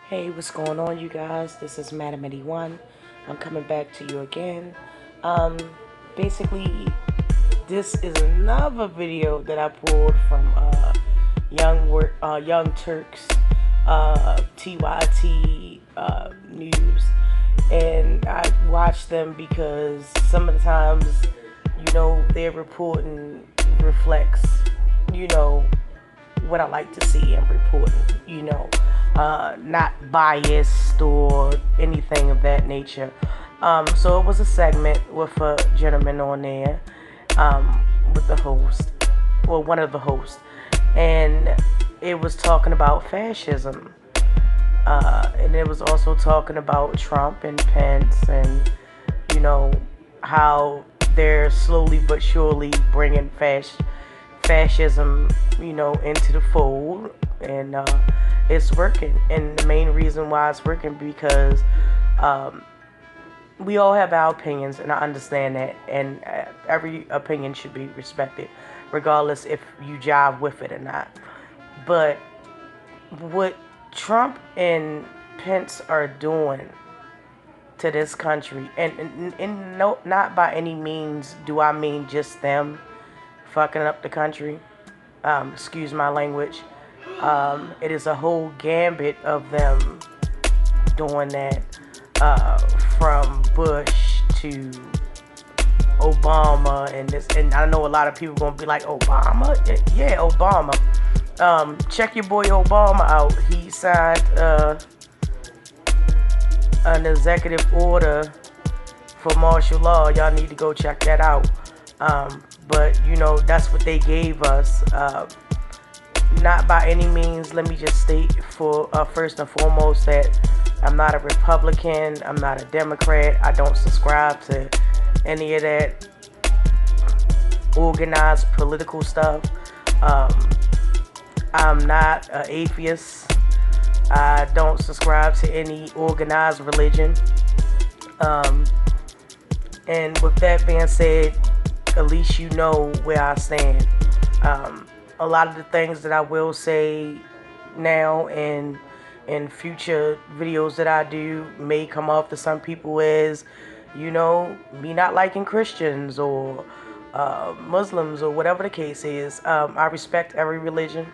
Hey, what's going on, you guys? This is Madam 81. I'm coming back to you again. Um, Basically, this is another video that I pulled from Young Turks TYT news, and I watch them because some of the times, their reporting reflects, you know, what I like to see in reporting, not biased or anything of that nature. So it was a segment with a gentleman on there, with the host, well, one of the hosts, and it was talking about fascism. And it was also talking about Trump and Pence and, you know, how they're slowly but surely bringing fascism, into the fold, and it's working. And the main reason why it's working because um, we all have our opinions, and I understand that, and every opinion should be respected, regardless if you jive with it or not. But what Trump and Pence are doing to this country, and no, not by any means do I mean just them fucking up the country. Excuse my language. It is a whole gambit of them doing that, from Bush to Obama, and this. And I know a lot of people gonna be like, Obama, yeah, Obama. Check your boy Obama out. He signed an executive order for martial law. Y'all need to go check that out. But that's what they gave us. Not by any means. Let me just state for first and foremost that I'm not a Republican. I'm not a Democrat. I don't subscribe to any of that organized political stuff. I'm not an atheist. I don't subscribe to any organized religion. And with that being said, at least you know where I stand. A lot of the things that I will say now and in future videos that I do may come off to some people as, me not liking Christians or Muslims or whatever the case is. I respect every religion.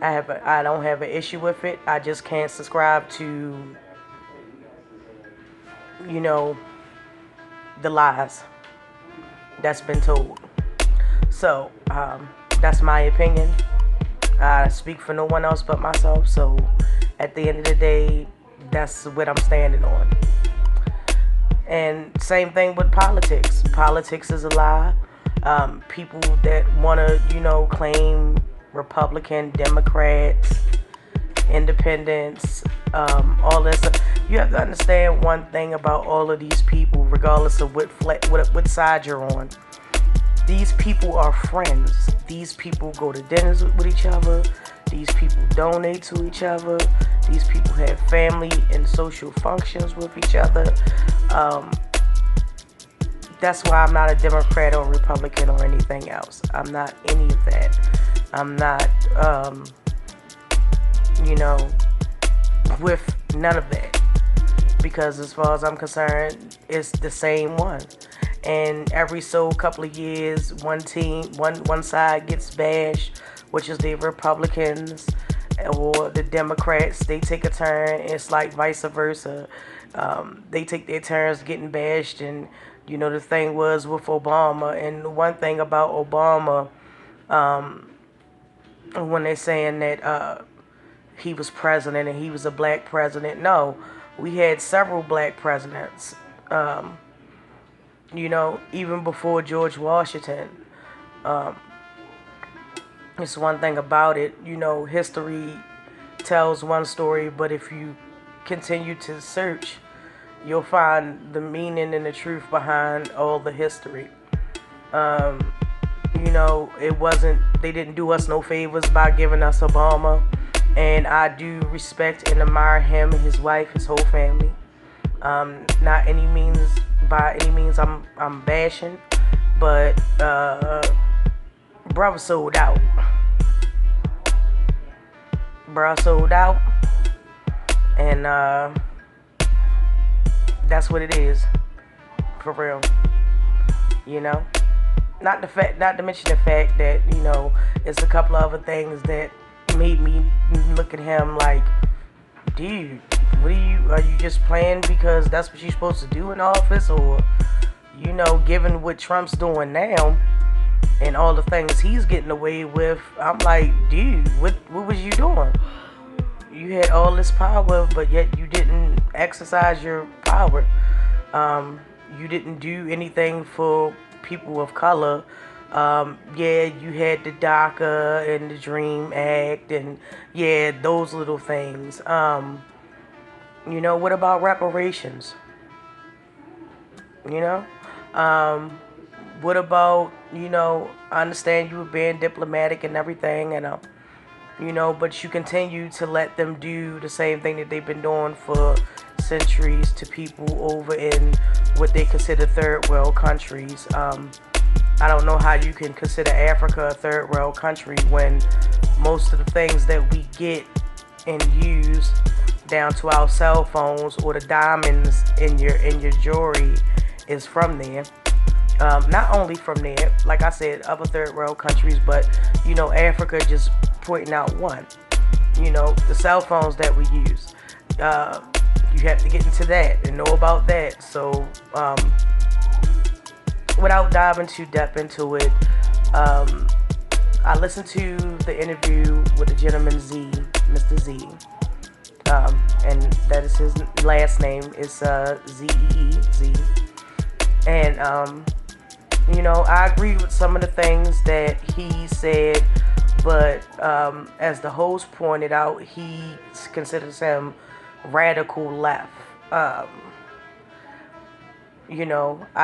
I don't have an issue with it. I just can't subscribe to, the lies that's been told. So, that's my opinion. I speak for no one else but myself. So, at the end of the day, that's what I'm standing on. And same thing with politics. Politics is a lie. People that want to, claim Republican, Democrats, independents, all this. You have to understand one thing about all of these people, regardless of what side you're on. These people are friends. These people go to dinners with each other. These people donate to each other. These people have family and social functions with each other. That's why I'm not a Democrat or Republican or anything else. I'm not any of that. I'm not, with none of that. Because as far as I'm concerned, it's the same one. And every couple of years, one side gets bashed, which is the Republicans, or the Democrats. They take a turn. It's like vice versa. They take their turns getting bashed. And the thing was with Obama. And the one thing about Obama, when they're saying that he was president and he was a black president, no, we had several black presidents. Even before George Washington. It's one thing about it, history tells one story, but if you continue to search, you'll find the meaning and the truth behind all the history. They didn't do us no favors by giving us Obama, and I do respect and admire him and his wife, his whole family. Not by any means I'm bashing, but brother sold out. And that's what it is, for real. You know, not to mention the fact that it's a couple of other things that made me look at him like, dude, are you just playing because that's what you're supposed to do in office, or given what Trump's doing now and all the things he's getting away with, I'm like, dude, what was you doing? You had all this power, but yet you didn't exercise your power. You didn't do anything for people of color. Yeah, you had the DACA and the Dream Act, and yeah, those little things. What about reparations? You know, what about I understand you were being diplomatic and everything, and but you continue to let them do the same thing that they've been doing for centuries to people over in what they consider third world countries. I don't know how you can consider Africa a third world country when most of the things that we get and use, down to our cell phones or the diamonds in your jewelry, is from there. Not only from there, like I said, other third world countries, but Africa, just pointing out one. The cell phones that we use. You have to get into that and know about that. So, without diving too deep into it, I listened to the interview with the gentleman Z, Mr. Z, and that is his last name. It's Z. And I agree with some of the things that he said, but as the host pointed out, he considers him radical left. I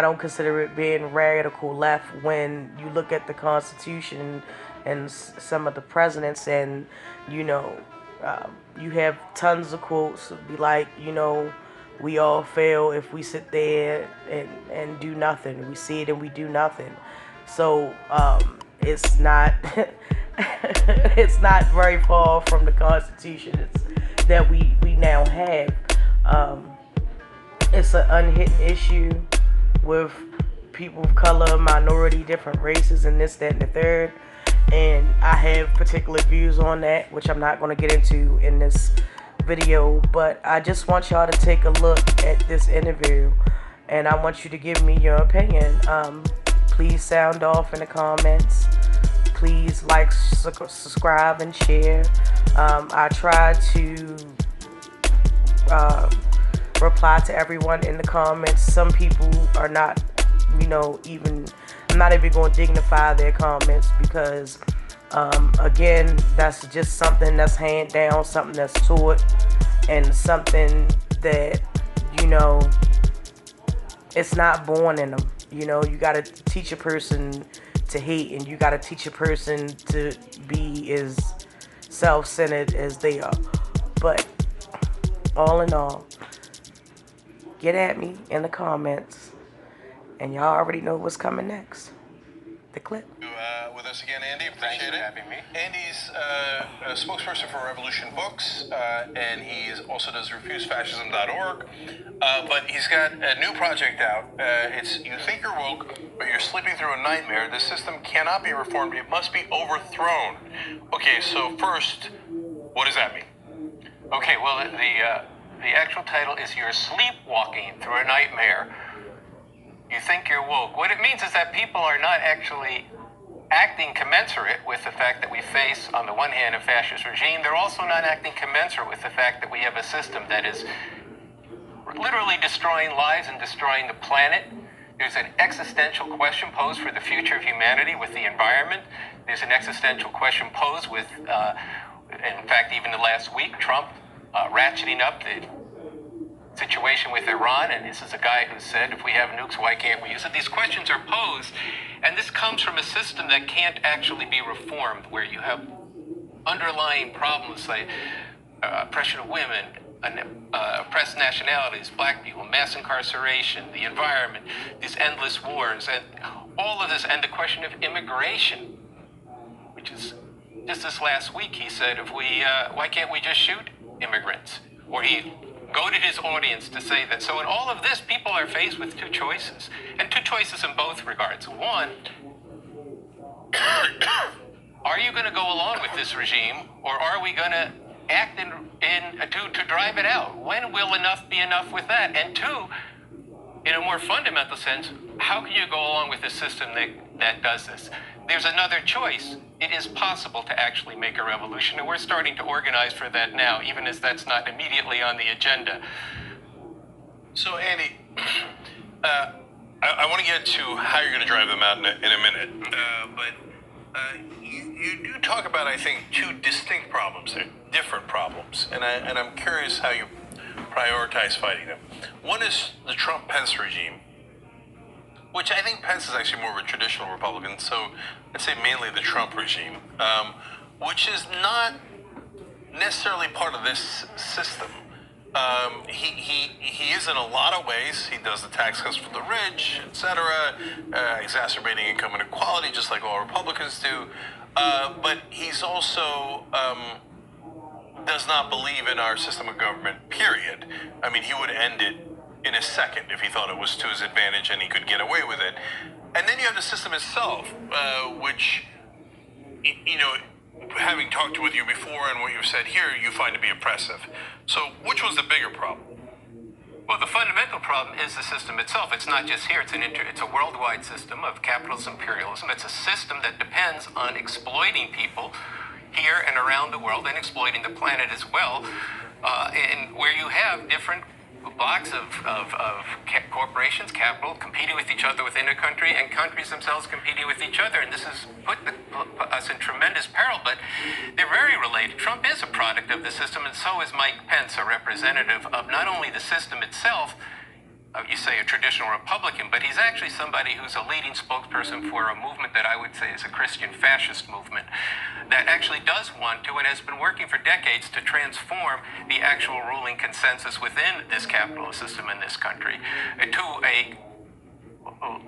don't consider it being radical left when you look at the Constitution and some of the presidents, and you have tons of quotes be like, we all fail if we sit there and do nothing. We see it and we do nothing. So it's not it's not very far from the Constitution that we now have. It's an unhidden issue with people of color, minority, different races, and this, that, and the third. And I have particular views on that, which I'm not going to get into in this video. But I just want y'all to take a look at this interview, and I want you to give me your opinion. Please sound off in the comments. Please like, subscribe, and share. I try to reply to everyone in the comments. Some people are not, I'm not even going to dignify their comments because, again, that's just something that's handed down, something that's taught, and something that, it's not born in them. You got to teach a person to hate, and you got to teach a person to be as self-centered as they are. But all in all, get at me in the comments, and y'all already know what's coming next. The clip. With us again, Andy. Appreciate it. Having me. Andy's a spokesperson for Revolution Books, and he also does refusefascism.org. But he's got a new project out. It's You Think You're Woke, but you're sleeping through a nightmare. The system cannot be reformed. It must be overthrown. Okay, so first, what does that mean? Okay, well, the actual title is You're Sleepwalking Through a Nightmare. You think you're woke. What it means is that people are not actually acting commensurate with the fact that we face, on the one hand, a fascist regime. They're also not acting commensurate with the fact that we have a system that is literally destroying lives and destroying the planet. There's an existential question posed for the future of humanity with the environment. There's an existential question posed with, in fact, even the last week, Trump ratcheting up the situation with Iran, and this is a guy who said, if we have nukes, why can't we use it? These questions are posed, and this comes from a system that can't actually be reformed, where you have underlying problems like oppression of women, oppressed nationalities, black people, mass incarceration, the environment, these endless wars, and all of this, and the question of immigration, which is, just this last week, he said, why can't we just shoot immigrants? where he goaded his audience to say that, so in all of this, people are faced with two choices, and two choices in both regards. One, are you going to go along with this regime, or are we going to act to drive it out? When will enough be enough with that? And two, in a more fundamental sense, how can you go along with a system that does this? There's another choice. It is possible to actually make a revolution, and we're starting to organize for that now, even as that's not immediately on the agenda. So, Andy, I want to get to how you're going to drive them out in a minute. But you do talk about, I think, two distinct problems there, different problems. And I'm curious how you prioritize fighting them. One is the Trump-Pence regime, which I think Pence is actually more of a traditional Republican, so I'd say mainly the Trump regime, which is not necessarily part of this system. He is in a lot of ways. He does the tax cuts for the rich, etc., exacerbating income inequality, just like all Republicans do. But he's also does not believe in our system of government, period. I mean, he would end it in a second if he thought it was to his advantage and he could get away with it. And then you have the system itself, which, you know, having talked with you before and what you've said here, you find to be oppressive. So which was the bigger problem? Well, the fundamental problem is the system itself. It's not just here. It's a worldwide system of capitalist imperialism. It's a system that depends on exploiting people here and around the world, and exploiting the planet as well, and where you have different blocks of corporations, capital, competing with each other within a country, and countries themselves competing with each other. And this has put us in tremendous peril, but they're very related. Trump is a product of the system, and so is Mike Pence, a representative of not only the system itself, you say a traditional Republican, but he's actually somebody who's a leading spokesperson for a movement that I would say is a Christian fascist movement that actually does want to and has been working for decades to transform the actual ruling consensus within this capitalist system in this country to a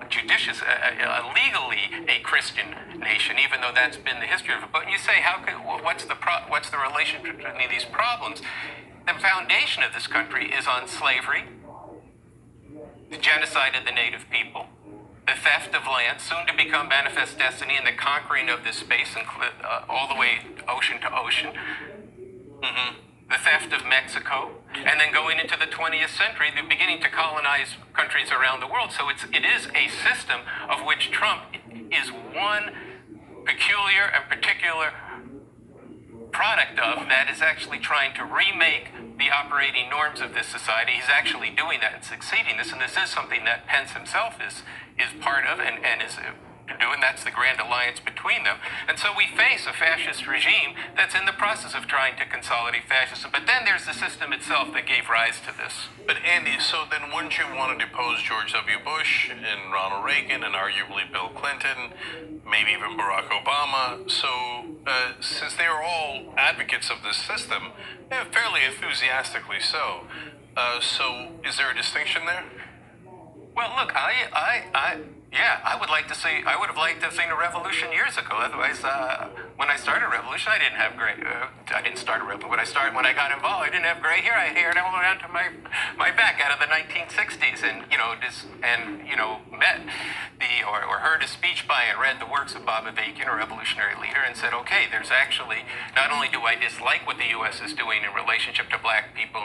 judicious, legally a Christian nation, even though that's been the history of it. But you say, what's the relationship between these problems? The foundation of this country is on slavery, the genocide of the native people, the theft of land, soon to become manifest destiny, and the conquering of this space, all the way ocean to ocean. The theft of Mexico, and then going into the 20th century, they're beginning to colonize countries around the world. So it is a system of which Trump is one peculiar and particular product of, that is actually trying to remake the operating norms of this society. He's actually doing that and succeeding this, and this is something that Pence himself is part of and is doing. That's the grand alliance between them. And so we face a fascist regime that's in the process of trying to consolidate fascism. But then there's the system itself that gave rise to this. But Andy, so then wouldn't you want to depose George W. Bush and Ronald Reagan and arguably Bill Clinton, maybe even Barack Obama? So since they are all advocates of this system, fairly enthusiastically so. So is there a distinction there? Well, look, I would like to see. I would have liked to have seen a revolution years ago. Otherwise, when I started a revolution, I didn't have gray. I didn't start a revolution. When I got involved, I didn't have gray hair. I had hair all down to my back out of the 1960s, and met or heard a speech by and read the works of Bob Avakian, a revolutionary leader, and said, okay, there's actually, not only do I dislike what the U.S. is doing in relationship to black people,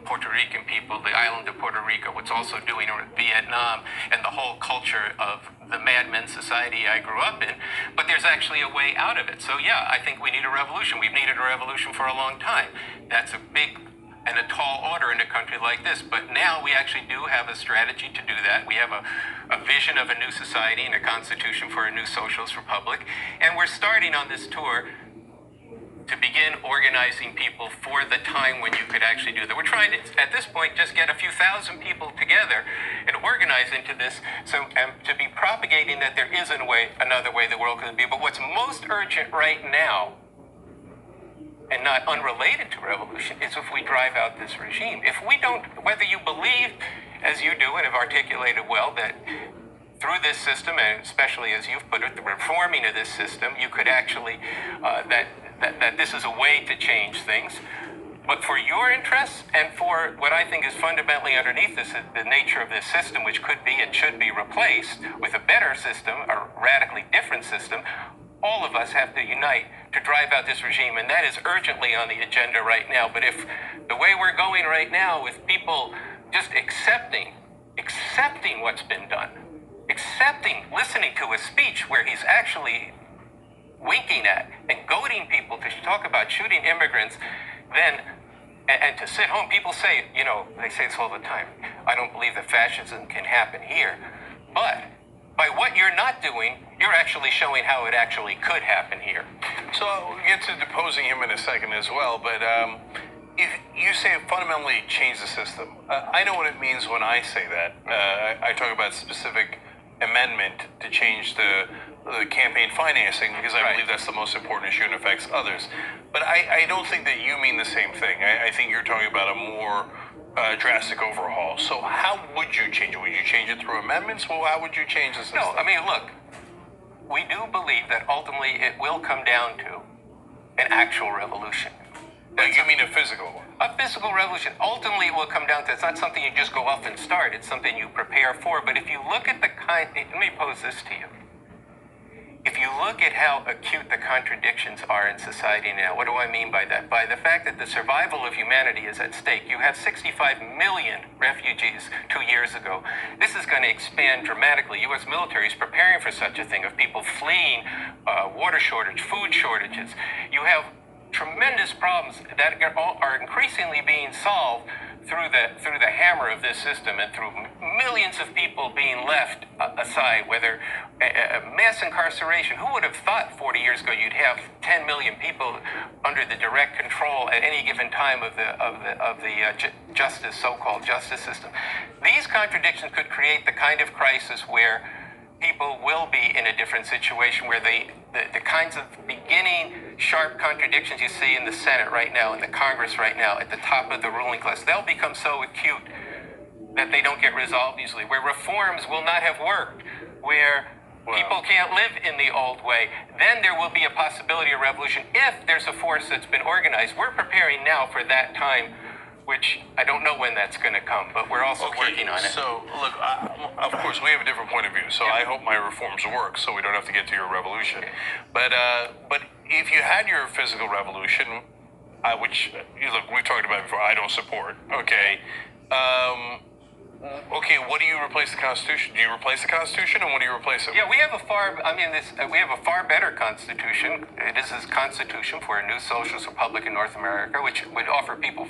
Puerto Rican people, the island of Puerto Rico, what's also doing in Vietnam, and the whole culture of the madmen society I grew up in, but there's actually a way out of it. So yeah, I think we need a revolution. We've needed a revolution for a long time. That's a big and a tall order in a country like this. But now we actually do have a strategy to do that. We have a vision of a new society and a constitution for a new socialist republic. And we're starting on this tour to begin organizing people for the time when you could actually do that. We're trying to, at this point, just get a few thousand people together and organize into this, so to be propagating that there is another way the world can be. But what's most urgent right now, and not unrelated to revolution, is if we drive out this regime. If we don't, whether you believe, as you do and have articulated well, that through this system, and especially as you've put it, the reforming of this system, you could actually, that this is a way to change things. But for your interests and for what I think is fundamentally underneath this, the nature of this system, which could be and should be replaced with a better system, a radically different system, all of us have to unite to drive out this regime, and that is urgently on the agenda right now. But if the way we're going right now, with people just accepting what's been done, listening to a speech where he's actually winking at and goading people to talk about shooting immigrants, then, and to sit home, people say, they say this all the time, I don't believe that fascism can happen here. But by what you're not doing, you're actually showing how it actually could happen here. So we'll get to deposing him in a second as well, but if you say fundamentally change the system, I know what it means when I say that. I talk about specific amendment to change the campaign financing, because I believe that's the most important issue and affects others. But I don't think that you mean the same thing. I think you're talking about a more drastic overhaul. So how would you change it? Would you change it through amendments? Well, how would you change the system? No, I mean, look, we do believe that ultimately it will come down to an actual revolution. You mean a physical one? A physical revolution. Ultimately, it will come down to, it's not something you just go off and start. It's something you prepare for. But if you look at let me pose this to you. If you look at how acute the contradictions are in society now, what do I mean by that? By the fact that the survival of humanity is at stake. You have 65 million refugees 2 years ago. This is going to expand dramatically. U.S. military is preparing for such a thing, of people fleeing water shortage, food shortages. You have tremendous problems that are increasingly being solved through the hammer of this system, and through millions of people being left aside, whether mass incarceration. Who would have thought 40 years ago you'd have 10 million people under the direct control at any given time of the justice, so-called justice system? These contradictions could create the kind of crisis where people will be in a different situation, where the kinds of beginning sharp contradictions you see in the Senate right now, in the Congress right now, at the top of the ruling class, they'll become so acute that they don't get resolved easily, where reforms will not have worked, where people can't live in the old way. Then there will be a possibility of revolution if there's a force that's been organized. We're preparing now for that time, which I don't know when that's going to come, but we're also working on it. So, look, of course, we have a different point of view, so I hope my reforms work so we don't have to get to your revolution. But if you had your physical revolution, which, look, we've talked about before, I don't support, okay, what do you replace the Constitution? Do you replace the Constitution, and what do you replace it with? Yeah, we have a far better Constitution. It is a Constitution for a new socialist republic in North America, which would offer people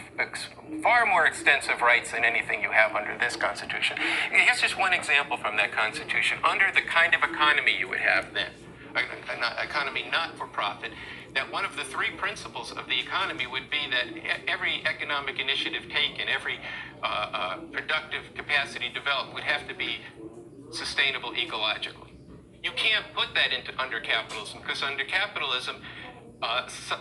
far more extensive rights than anything you have under this Constitution. Here's just one example from that Constitution. Under the kind of economy you would have then, an economy not for profit, that one of the three principles of the economy would be that every economic initiative taken, every productive capacity developed would have to be sustainable ecologically. You can't put that under capitalism, because under capitalism,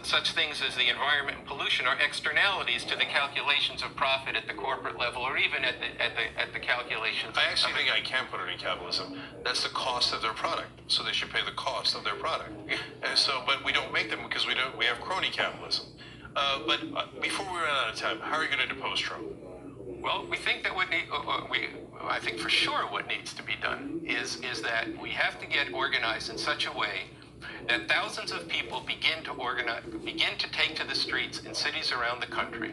such things as the environment and pollution are externalities to the calculations of profit at the corporate level, or even at the calculations. I actually think I can put it in capitalism. That's the cost of their product, so they should pay the cost of their product. And so, but we don't make them because we have crony capitalism. But before we run out of time, how are you going to depose Trump? Well, we think that I think for sure what needs to be done is that we have to get organized in such a way that thousands of people begin to take to the streets in cities around the country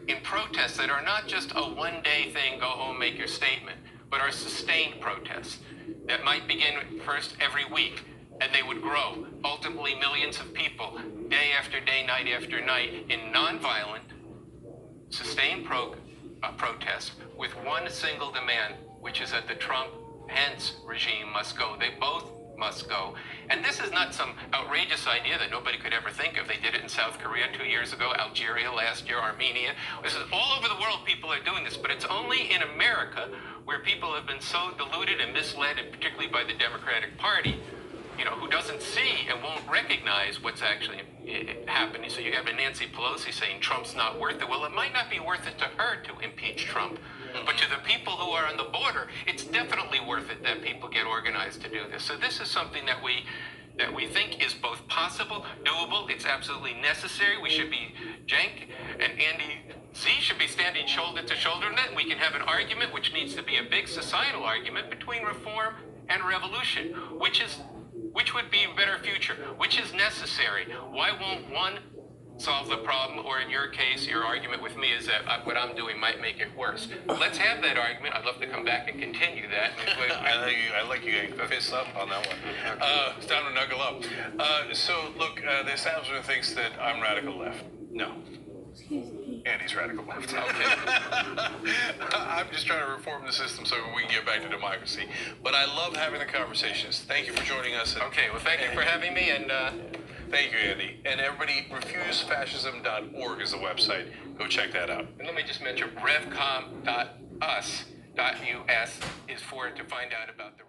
in protests that are not just a one-day thing, go home, make your statement, but are sustained protests that might begin first every week, and they would grow. Ultimately, millions of people, day after day, night after night, in nonviolent, sustained protests with one single demand, which is that the Trump-Pence regime must go. They both must go. And this is not some outrageous idea that nobody could ever think of. They did it in South Korea 2 years ago, Algeria last year, Armenia. This is all over the world, people are doing this, but it's only in America where people have been so deluded and misled, and particularly by the Democratic Party, who doesn't see and won't recognize what's actually happening. So you have Nancy Pelosi saying Trump's not worth it. Well, it might not be worth it to her to impeach Trump, but to the people who are on the border, it's definitely worth it that people get organized to do this. So this is something that we think is both possible, doable. It's absolutely necessary. We should be, Cenk and Andy Z should be standing shoulder to shoulder in that. And we can have an argument, which needs to be a big societal argument between reform and revolution, which would be a better future, which is necessary. Why won't one solve the problem, or in your case, your argument with me is that what I'm doing might make it worse? Let's have that argument. I'd love to come back and continue that. I like you getting fist up on that one. It's time to knuckle up. So, look, the establishment thinks that I'm radical left. No. Andy's radical left. Okay. I'm just trying to reform the system so we can get back to democracy. But I love having the conversations. Thank you for joining us. Okay, well, thank you for having me, and thank you, Andy. And everybody, refusefascism.org is the website. Go check that out. and let me just mention, revcom.us.us is for to find out about the